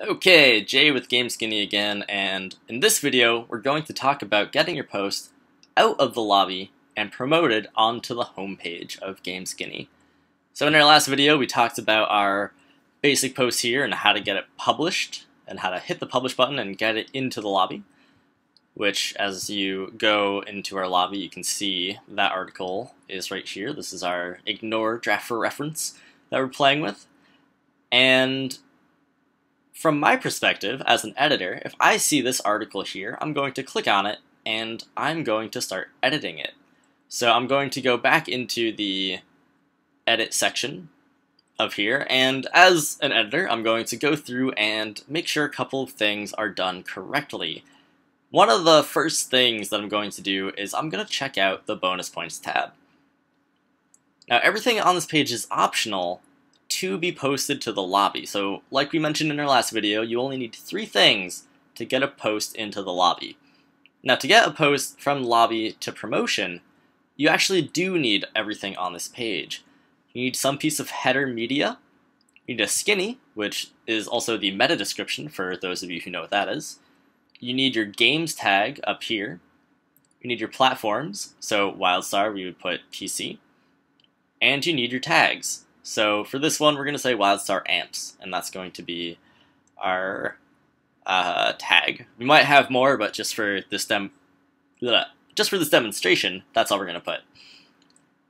Okay, Jay with GameSkinny again, and in this video, we're going to talk about getting your post out of the lobby and promoted onto the homepage of GameSkinny. So in our last video, we talked about our basic post here and how to get it published, and how to hit the publish button and get it into the lobby, which as you go into our lobby, you can see that article is right here. This is our ignore draft for reference that we're playing with. And from my perspective, as an editor, if I see this article here, I'm going to click on it, and I'm going to start editing it. So I'm going to go back into the edit section of here, and as an editor, I'm going to go through and make sure a couple of things are done correctly. One of the first things that I'm going to do is I'm going to check out the bonus points tab. Now, everything on this page is optional to be posted to the lobby. So like we mentioned in our last video, you only need 3 things to get a post into the lobby. Now to get a post from lobby to promotion, you actually do need everything on this page. You need some piece of header media, you need a skinny, which is also the meta description for those of you who know what that is. You need your games tag up here. You need your platforms, so WildStar we would put PC. And you need your tags. So for this one, we're going to say WildStar Amps, and that's going to be our tag. We might have more, but just for this demonstration, that's all we're going to put.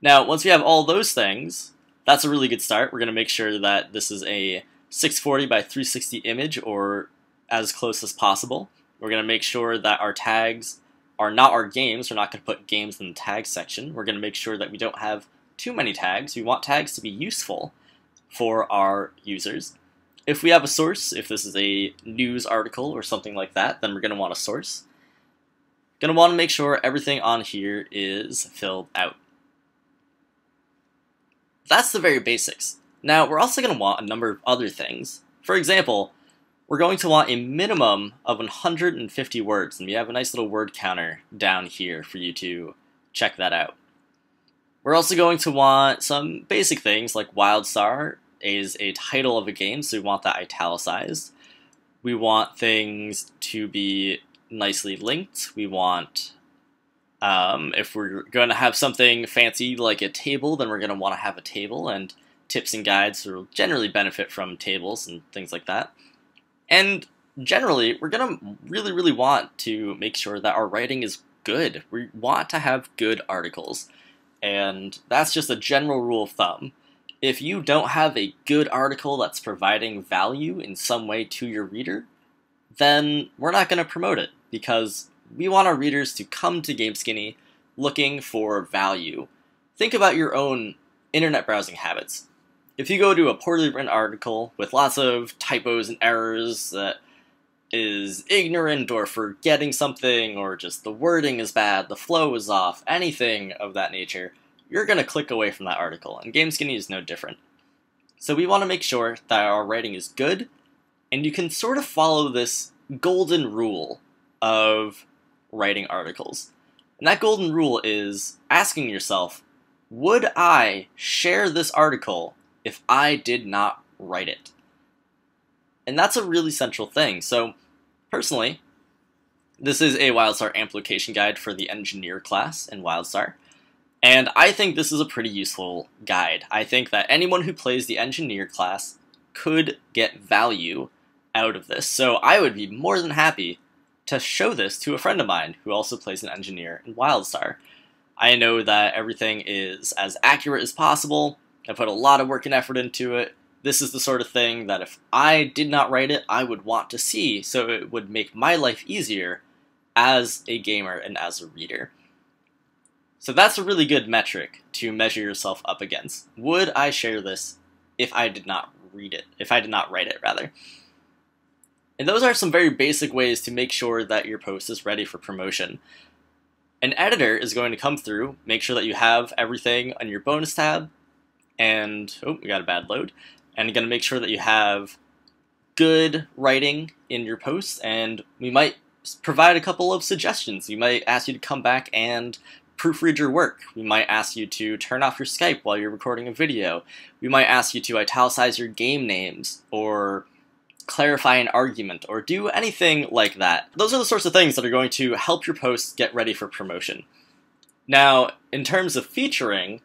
Now, once we have all those things, that's a really good start. We're going to make sure that this is a 640 by 360 image, or as close as possible. We're going to make sure that our tags are not our games. We're not going to put games in the tag section. We're going to make sure that we don't have too many tags. We want tags to be useful for our users. If we have a source, if this is a news article or something like that, then we're going to want a source. Going to want to make sure everything on here is filled out. That's the very basics. Now we're also going to want a number of other things. For example, we're going to want a minimum of 150 words, and we have a nice little word counter down here for you to check that out. We're also going to want some basic things like WildStar is a title of a game, so we want that italicized. We want things to be nicely linked. We want, if we're going to have something fancy like a table, then we're going to want to have a table, and tips and guides will generally benefit from tables and things like that. And generally, we're going to really want to make sure that our writing is good. We want to have good articles. And that's just a general rule of thumb. If you don't have a good article that's providing value in some way to your reader, then we're not going to promote it, because we want our readers to come to GameSkinny looking for value. Think about your own internet browsing habits. If you go to a poorly written article with lots of typos and errors that is ignorant or forgetting something, or just the wording is bad, the flow is off, anything of that nature, you're going to click away from that article, and GameSkinny is no different. So we want to make sure that our writing is good, and you can sort of follow this golden rule of writing articles. And that golden rule is asking yourself, would I share this article if I did not write it? And that's a really central thing. So personally, this is a WildStar amplification guide for the engineer class in WildStar, and I think this is a pretty useful guide. I think that anyone who plays the engineer class could get value out of this, so I would be more than happy to show this to a friend of mine who also plays an engineer in WildStar. I know that everything is as accurate as possible. I put a lot of work and effort into it. This is the sort of thing that if I did not write it, I would want to see, so it would make my life easier as a gamer and as a reader. So that's a really good metric to measure yourself up against. Would I share this if I did not read it? If I did not write it, rather. And those are some very basic ways to make sure that your post is ready for promotion. An editor is going to come through, make sure that you have everything on your bonus tab, and, oh, we got a bad load. And you're going to make sure that you have good writing in your posts, and we might provide a couple of suggestions. We might ask you to come back and proofread your work. We might ask you to turn off your Skype while you're recording a video. We might ask you to italicize your game names, or clarify an argument, or do anything like that. Those are the sorts of things that are going to help your posts get ready for promotion. Now, in terms of featuring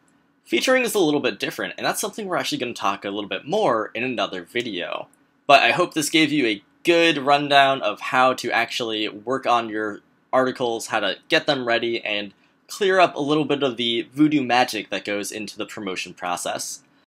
is a little bit different, and that's something we're actually going to talk a little bit more in another video. But I hope this gave you a good rundown of how to actually work on your articles, how to get them ready, and clear up a little bit of the voodoo magic that goes into the promotion process.